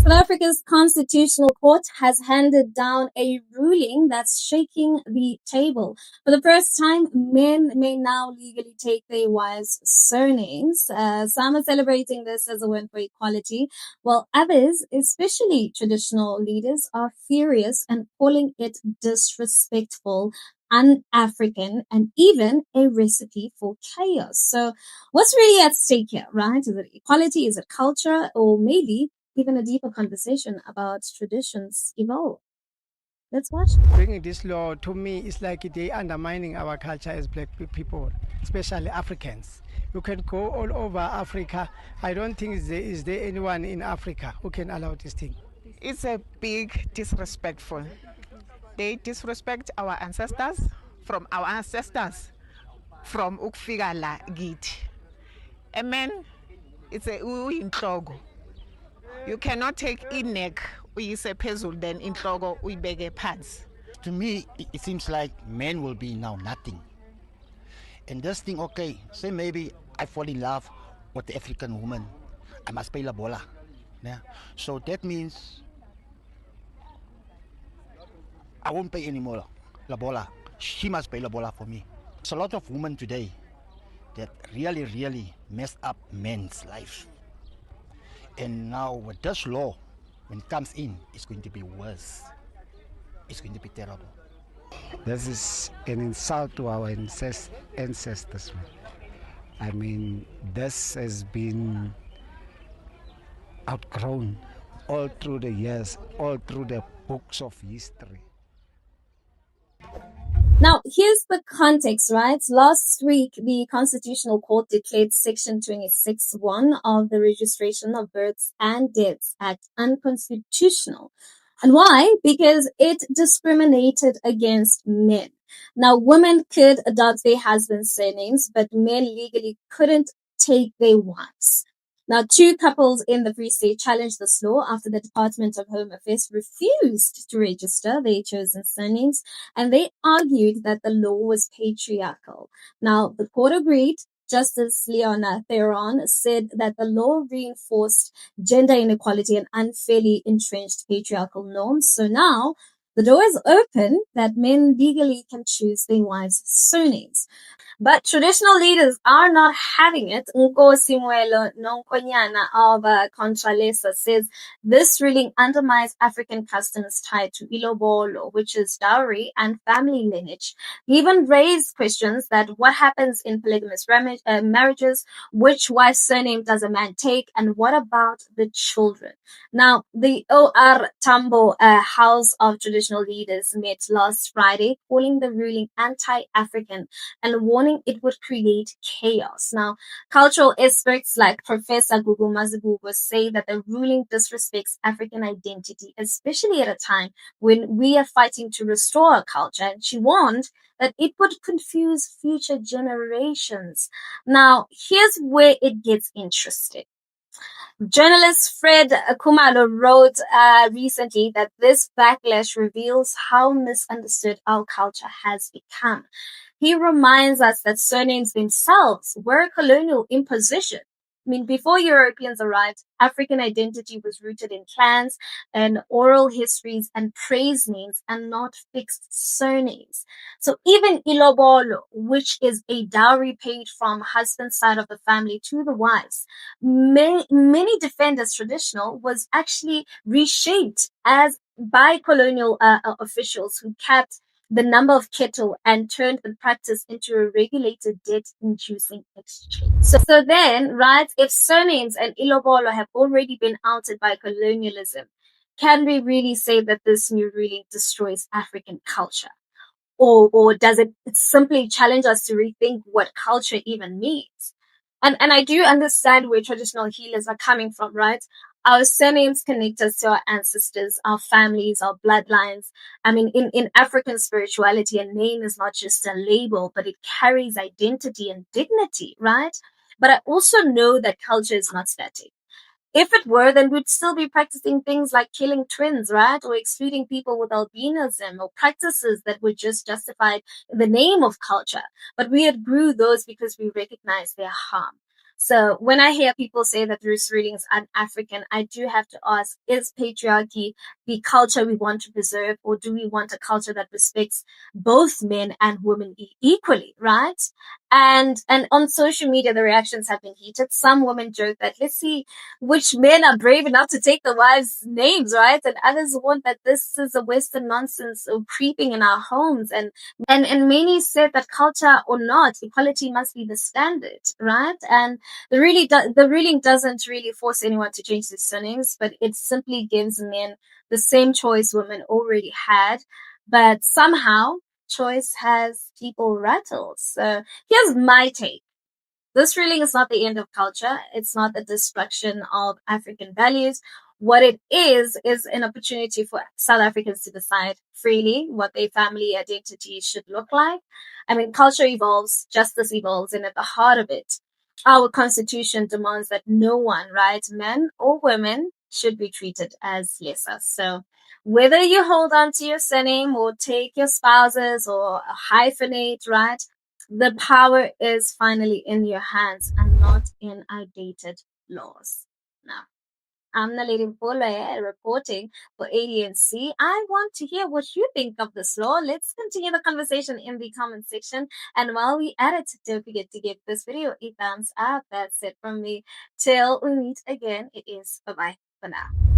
South Africa's Constitutional Court has handed down a ruling that's shaking the table. For the first time, men may now legally take their wives' surnames. Some are celebrating this as a win for equality, while others, especially traditional leaders, are furious and calling it disrespectful, un-African, and even a recipe for chaos. So, what's really at stake here, right? Is it equality? Is it culture? Or maybe even a deeper conversation about traditions evolve? Let's watch. Bringing this law to me is like they undermining our culture as black people, especially Africans. You can go all over Africa. I don't think is there anyone in Africa who can allow this thing. It's a big disrespectful. They disrespect our ancestors, from ukfika la githi. A man, it's a uyinhloko. You cannot take inek uyise phezulu then inhloko uyibeke phansi. To me, it seems like men will be now nothing. And this thing, okay, say maybe I fall in love with the African woman. I must pay la bola. Yeah. So that means I won't pay anymore la bola. She must pay la bola for me. There's a lot of women today that really messed up men's lives. And now with this law, when it comes in, it's going to be worse. It's going to be terrible. This is an insult to our ancestors. I mean, this has been outgrown all through the years, all through the books of history. Now, here's the context, right? Last week, the Constitutional Court declared Section 26(1) of the Registration of Births and Deaths Act unconstitutional. And why? Because it discriminated against men. Now, women could adopt their husbands' surnames, but men legally couldn't take their wives'. Now, two couples in the Free State challenged this law after the Department of Home Affairs refused to register their chosen surnames, and they argued that the law was patriarchal. Now, the court agreed. Justice Leona Theron said that the law reinforced gender inequality and unfairly entrenched patriarchal norms. So now the door is open that men legally can choose their wives' surnames. But traditional leaders are not having it. Nkosi Mwelo Nonkonyana of Contralesa says this ruling undermines African customs tied to ilobolo, which is dowry and family lineage. He even raised questions that what happens in polygamous marriages, which wife's surname does a man take, and what about the children? Now, the OR Tambo House of Traditional Leaders met last Friday, calling the ruling anti-African and warning it would create chaos. Now, cultural experts like Professor Gugu Mazibuko say that the ruling disrespects African identity, especially at a time when we are fighting to restore our culture. And she warned that it would confuse future generations. Now, here's where it gets interesting. Journalist Fred Kumalo wrote recently that this backlash reveals how misunderstood our culture has become. He reminds us that surnames themselves were a colonial imposition. I mean, before Europeans arrived, African identity was rooted in clans and oral histories and praise names and not fixed surnames. So even ilobolo, which is a dowry paid from husband's side of the family to the wives, many defend as traditional, was actually reshaped as by colonial officials who kept the number of kettle and turned the practice into a regulated debt-inducing exchange. So then, right, if surnames and ilobolo have already been outed by colonialism, can we really say that this new ruling destroys African culture? Or does it simply challenge us to rethink what culture even means? And I do understand where traditional healers are coming from, right? Our surnames connect us to our ancestors, our families, our bloodlines. I mean, in African spirituality, a name is not just a label, but it carries identity and dignity, right? But I also know that culture is not static. If it were, then we'd still be practicing things like killing twins, right? Or excluding people with albinism, or practices that were just justified in the name of culture. But we outgrew those because we recognize their harm. So when I hear people say that Roots readings are African, I do have to ask, is patriarchy the culture we want to preserve, or do we want a culture that respects both men and women equally, right? And on social media, the reactions have been heated. Some women joke that let's see which men are brave enough to take the wives' names, right? And others want that this is a Western nonsense creeping in our homes. And many said that culture or not, equality must be the standard, right? And the ruling doesn't really force anyone to change their surnames, but it simply gives men the same choice women already had. But somehow choice has people rattled. So here's my take. This ruling is not the end of culture. It's not the destruction of African values. What it is an opportunity for South Africans to decide freely what their family identity should look like. I mean, culture evolves, justice evolves, and at the heart of it, our constitution demands that no one, right, men or women, should be treated as lesser. So whether you hold on to your surname or take your spouses or hyphenate, right? The power is finally in your hands and not in outdated laws. Now, I'm Naledi Mfoloe reporting for ADNC. I want to hear what you think of this law. Let's continue the conversation in the comment section. And while we at it, don't forget to give this video a thumbs up. That's it from me. Till we meet again, it is bye-bye for now.